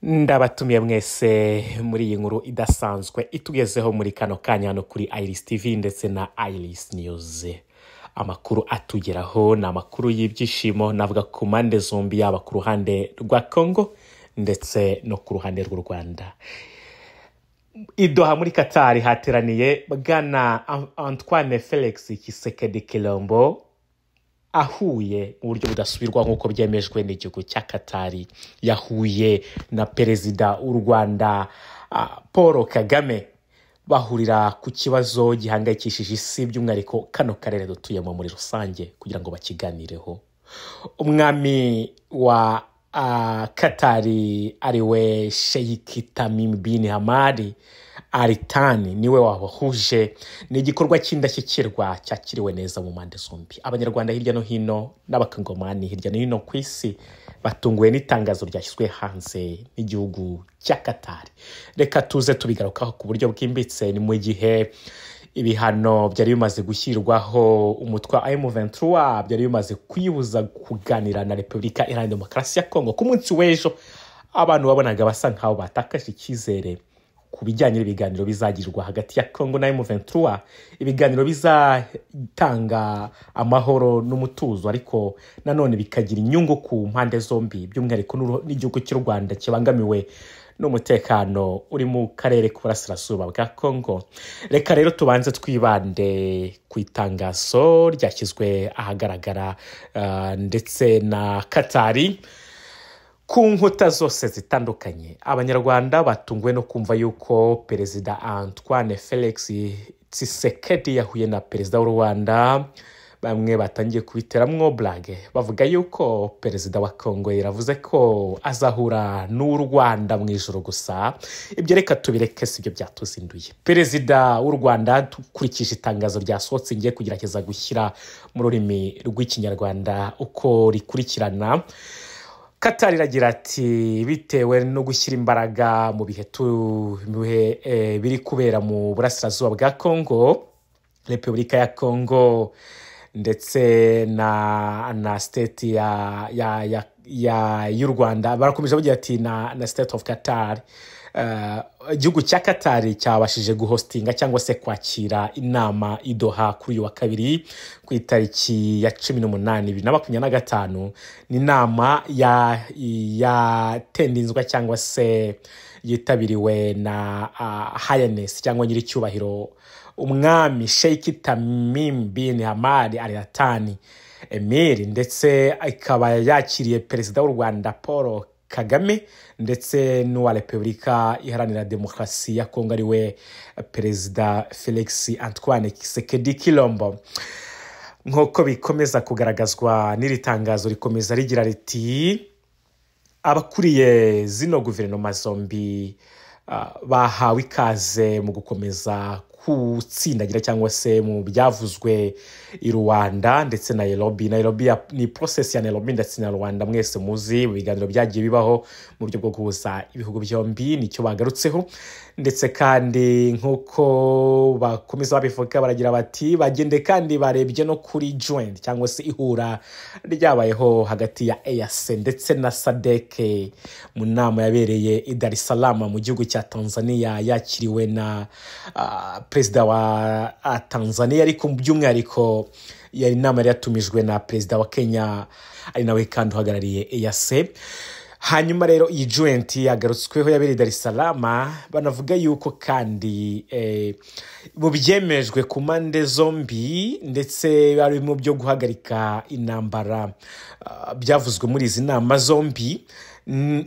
Ndabatumiye mwese muri iyi nkuru idasanzwe itugezeho muri kano kanya hano kuri Iris TV ndetse na Iris News. Amakuru atugeraho ni amakuru y'ibyishimo, navuga ku mpande zombi, yaba ku ruhande rwa Congo ndetse no ku ruhande rw'u Rwanda. Idoha muri Qatar hateraniye Bwana Antoine Felix Tshisekedi Tshilombo ahuye mu buryo budasubirwa nk'uko byemejwe n'igihugu cya Qatar. Yahuye na perezida w'u Rwanda Paul Kagame, bahurira ku kibazo gihangayikishije isi, by'umwihariko kano karere dutuyemo muri rusange, kugira ngo bakiganireho. Umwami wa Qatar ariwe Sheikh Tamim bin Hamad Al Thani niwe wabahuje. Ni igikorwa cy'indashyikirwa cyakiriwe neza mu mpande zombi. Abanyarwanda hirya no hino n'abakongomani hirya no hino ku isi batunguwe n'itangazo ryashyizwe hanze n'igihugu cya Qatar. Reka tuze tubigarukaho ku buryo bwimbitse. Ni mu gihe ibihano byari bimaze gushyirwaho umutwe wa M23 byari bimaze kwibuza kuganira na Repubulika Iharanira Demokarasi ya Kongo. Ku munsi w'ejo abantu babonaga basa nkaho batakaje icyizere ku bijyanye n'ibiganiro bizagirwa hagati ya Kongo na M23, ibiganiro bizatanga amahoro n'umutuzo, ariko nanone bikagira inyungu ku mpande zombi, by'umwihariko n'igihugu cy'u Rwanda kibangamiwe n'umutekano uri mu karere k'uburasirazuba bwa Kongo. Reka rero tubanze twibande ku itangazo ryashyizwe ahagaragara ndetse na Qatar. Ku nkuta zose zitandukanye, abanyarwanda batunguwe no kumva yuko perezida Antoine Felix Tshisekedi yahuye na perezida w'u Rwanda. Bamwe batangiye kubiteramwo blague bavuga yuko perezida wa Kongo yaravuze ko azahura n'u Rwanda mu ijoro gusa. Ibyo reka tubireke, sibyo byatuzinduye. Perezida w'u Rwanda, dukurikije itangazo ryasohotse, ngiye kugerageza gushyira mu rurimi rw'ikinyarwanda uko rikurikirana. Qatar iragira ati bitewe no gushyira imbaraga mu bihe biri kubera mu burasirazuba bwa Kongo, Repubulika ya Kongo ndetse na state y'u Rwanda, barakomeje bagira ati na state of Qatar, igihugu cya Qatar cyabashije guhostinga cyangwa se kwakira inama idoha kuri uyu wa kabiri ku itariki ya 18 2025. Ni inama yatendinzwa cyangwa se yitabiriwe na Highness cyangwa nyiricyubahiro umwami Sheikh Tamim bin Hamad Al Thani Emir, ndetse ikaba yakiriye perezida w'u Rwanda Paul Kagame ndetse n'uwa Repubulika Iharanira Demokarasi ya Kongo ariwe perezida Felix Antoine Tshisekedi Tshilombo. Nk'uko bikomeza kugaragazwa n'iri tangazo, rikomeza rigira riti abakuriye zino guverinoma zombi bahawe ikaze mu gukomeza kutsindagira cyangwa se mu byavuzwe i Rwanda ndetse na Nairobi. Nairobi ni process ya Nairobi ndetse na Rwanda mwese muzi, mu biganiro byagiye bibaho mu buryo bwo guhuza ibihugu byombi, nicyo bagarutseho. Ndetse kandi nk'uko bakomeza babivuga, baragira bati bagende kandi barebye no kuri joint cyangwa se ihura ryabayeho hagati ya EAC ndetse na SADC mu nama yabereye i Dar es Salaam mu gihugu cya Tanzania, yakiriwe na perezida wa Tanzania, ariko by'umwihariko yari inama yari yatumijwe na perezida wa Kenya ari nawe kandi uhagarariye EAC. Hanyuma rero iyi joint yagarutsweho yabereye Dar es Salaam, banavuga yuko kandi mu byemejwe ku mpande zombi ndetse bari mu byo guhagarika intambara byavuzwe muri izi nama zombi.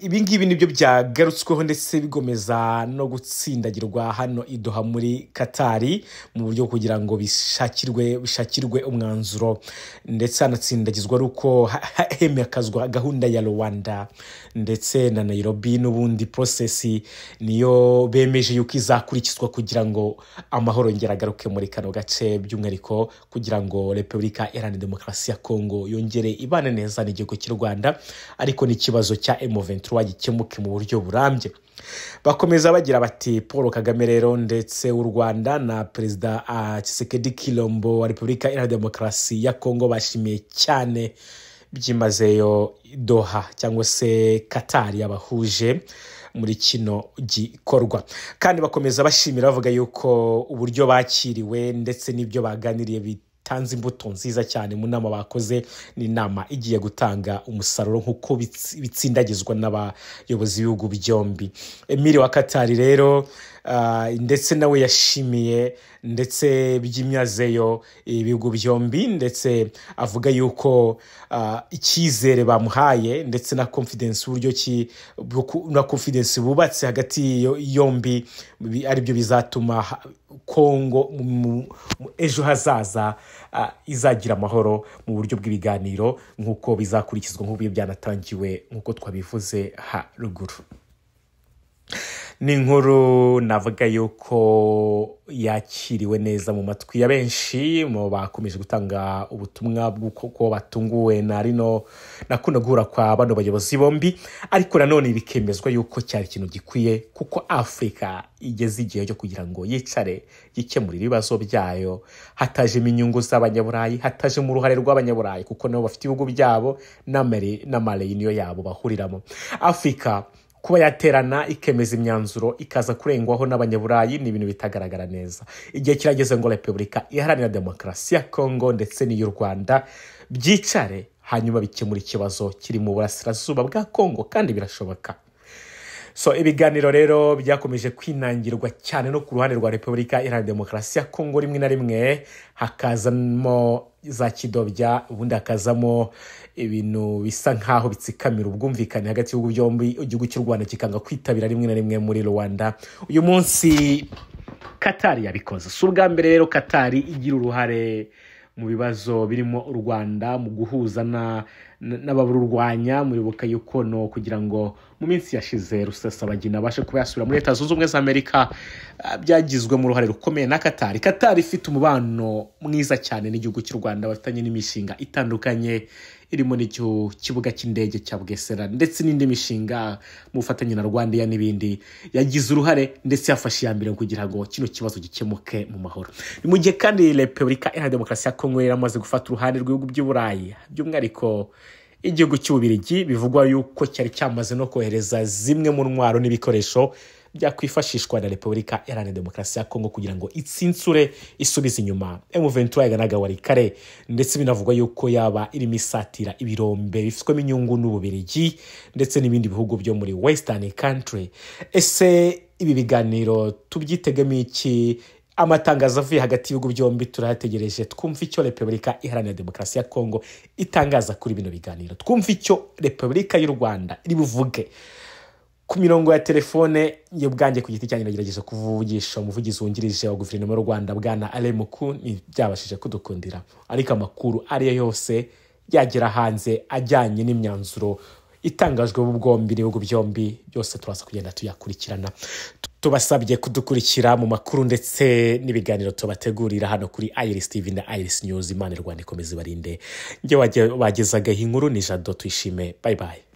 Ibi ngibi nibyo byagarutsweho ndetse bigomeza no gutsindagirwa hano idoha muri Qatar mu buryo kugira ngo bishakirwe umwanzuro, ndetse hanatsindagizwa ruko hemekazwa gahunda ya Rwanda ndetse na Nairobi. N'ubundi process niyo bemeje yuko izakurikizwa kugira ngo amahoro ngeragaruke muri kano gace, by'umwihariko kugira ngo Repubulika Iharanira Demokarasi ya Kongo yongere ibane neza n'igihugu cy'u Rwanda, ariko n'ikibazo cya M23 gikemuke mu buryo burambye. Bakomeza bagira bati Paul Kagame rero ndetse u Rwanda na perezida Tshisekedi Tshilombo wa Repubulika Iharanira Demokarasi ya Kongo bashimiye cyane byimazeyo Doha cyangwa se Qatar yabahuje muri kino gikorwa. Kandi bakomeza bashimira bavuga yuko uburyo bakiriwe ndetse n'ibyo baganiriye bitanze imbuto nziza cyane mu nama bakoze, n'inama igiye gutanga umusaruro nk'uko bitsindagizwa n'abayobozi b'ibihugu byombi. Emir wa Qatar rero ndetse nawe yashimiye ndetse by'imyazeyo ibihugu byombi, ndetse avuga yuko icyizere bamuhaye ndetse na confidence uburyo na confidence bubatse hagati yombi ari byo bizatuma Kongo ejo hazaza izagira amahoro mu buryo bw'ibiganiro nk'uko bizakurikizwa nk'ubu byanatangiwe nk'uko twabivuze haruguru. Ni inkuru navuga yuko yakiriwe neza mu matwi ya benshi mu bakomeje gutanga ubutumwa bw'uko batunguwe na kuno guhura kwa bano bayobozi bombi, ariko nanone bikemezwa yuko cyari ikintu gikwiye kuko Afrika igeze igihe cyo kugira ngo yicare yikemurire ibibazo byayo hatajemo inyungu z'abanyaburayi, hatajemo uruhare rw'abanyaburayi kuko nabo bafite ibihugu byabo n'amareyiniyo yabo bahuriramo. Afrika kuba yaterana ikemeza imyanzuro ikaza kurengwaho n'abanyaburayi ni ibintu bitagaragara neza. Igihe kirageze ngo Repubulika Iharanira Demokarasi ya Kongo ndetse n'iy'u Rwanda byicare hanyuma bikemura ikibazo kiri mu burasirazuba bwa Kongo, kandi birashoboka. Ibiganiro rero byakomeje kwinangirwa cyane no ku ruhande rwa Repubulika Iharanira Demokarasi ya Kongo, rimwe na rimwe hakazamo za kidobya, ubundi hakazamo ibintu bisa nkaho bitsikamira ubwumvikane hagati y'ibihugu byombi. Igihugu cy'u Rwanda kikanga kwitabira rimwe na rimwe muri Rwanda. Uyu munsi Qatar yabikoze. Si ubwa mbere rero Qatar igira uruhare mu bibazo birimo u Rwanda mu guhuza n'abarurwanya. Muribuka yuko no kugira ngo mu minsi yashize Rusesabagina abashe kuba yasubira muri Leta Zunze Ubumwe za Amerika byagizwe mu ruhare rukomeye na Qatar. Qatar ifite umubano mwiza cyane n'igihugu cy'u Rwanda, bafitanye n'imishinga itandukanye irimo n'ikibuga cy'indege cya Bugesera ndetse n'indi mishinga mu bufatanye na Rwanda n'ibindi. Yagize uruhare ndetse yafashe iya mbere kugira ngo kino kibazo gikemuke mu mahoro. Ni mu gihe kandi Repubulika Iharanira Demokarasi ya Kongo yaramaze gufata uruhande rw'ibihugu by'Uburayi, by'umwihariko igihugu cy'Ububirigi bivugwa yuko cyari cyamaze no kohereza zimwe mu ntwaro n'ibikoresho byakwifashishwa na Repubulika Iharanira Demokarasi ya Kongo kugira ngo itsinsure isubize inyuma M23 yaganaga wari kare, ndetse binavugwa yuko yaba irimo isatira ibirombe bifitwemo inyungu n'Ububirigi ndetse n'ibindi bihugu byo muri Western country. Ese ibi biganiro tubyitegemo iki? Amatangazo avuye hagati y'ibihugu byombi turategereje twumva icyo Repubulika Iharanira Demokarasi ya Kongo itangaza kuri bino biganiro, twumva icyo Repubulika y'u Rwanda iri buvuge. Ku mirongo ya telefone yo bwanjye ku giti cyanjye nagerageje kuvugisha umuvugizi wungirije wa guverinoma y'u Rwanda bwana Alain Muku, byabashije kudukundira, ariko amakuru ariyo yose yagera hanze ajyanye n'imyanzuro itangajwe mu bwombi n'ibihugu byombi byose turaza kugenda tuyakurikirana. Tubasabye kudukurikira mu makuru ndetse n'ibiganiro tubategurira hano kuri Iris TV na Iris News. Imana Rwanda ikomeze barinde. Nge wagezaga inkuru ni Jado Tuyishime. Bye bye.